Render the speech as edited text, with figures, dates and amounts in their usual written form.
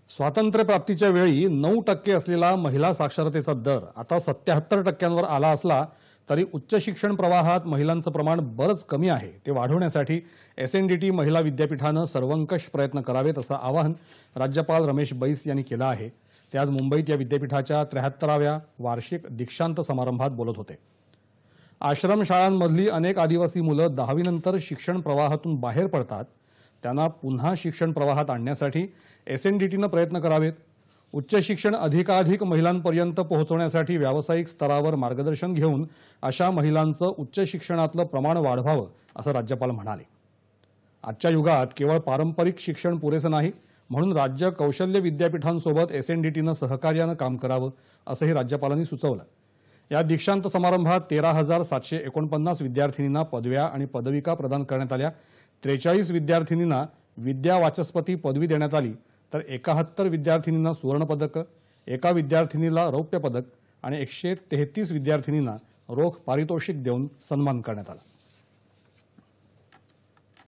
स्वातंत्र्यप्राप्तीच्या वेळी 9% असलेला महिला साक्षरतेचा दर आता 77%वर आला असला तरी उच्च शिक्षण प्रवाहात महिलांचं प्रमाण बरंच कमी आहे। ते वाढवण्यासाठी एसएनडीटी महिला विद्यापीठानं सर्वंकष प्रयत्न करावेत असं आवाहन राज्यपाल रमेश बैस यांनी केलं आहे। ते आज मुंबईत या विद्यापीठाच्या 73व्या वार्षिक दीक्षांत समारंभात बोलत होते। आश्रमशाळांमधली अनेक आदिवासी मुलं 10वी नंतर शिक्षण प्रवाहातून बाहेर पडतात। त्यांना पुन्हा शिक्षण प्रवाहात आणण्यासाठी एसएनडीटीनं प्रयत्न करावेत। उच्च शिक्षण अधिकाधिक महिलांपर्यंत पोहोचवण्यासाठी व्यावसायिक स्तरावर मार्गदर्शन घेऊन अशा महिलांचं उच्च शिक्षणातलं प्रमाण वाढवावं असं राज्यपाल म्हणाले। आजच्या युगात केवळ पारंपरिक शिक्षण पुरेसं नाही, म्हणून राज्य कौशल्य विद्यापीठांसोबत एसएनडीटीनं सहकार्यानं काम करावं असंही राज्यपालांनी सुचवलं। या दीक्षांत समारंभात 13,749 विद्यार्थिनींना पदव्या आणि पदविका प्रदान करण्यात आल्या। 43 विद्यार्थिनींना विद्या वाचस्पती पदवी देण्यात आली, तर 71 विद्यार्थिनींना सुवर्ण पदक, एका विद्यार्थिनीला रौप्य पदक आणि 133 विद्यार्थिनींना रोख पारितोषिक देऊन सन्मान करण्यात आला।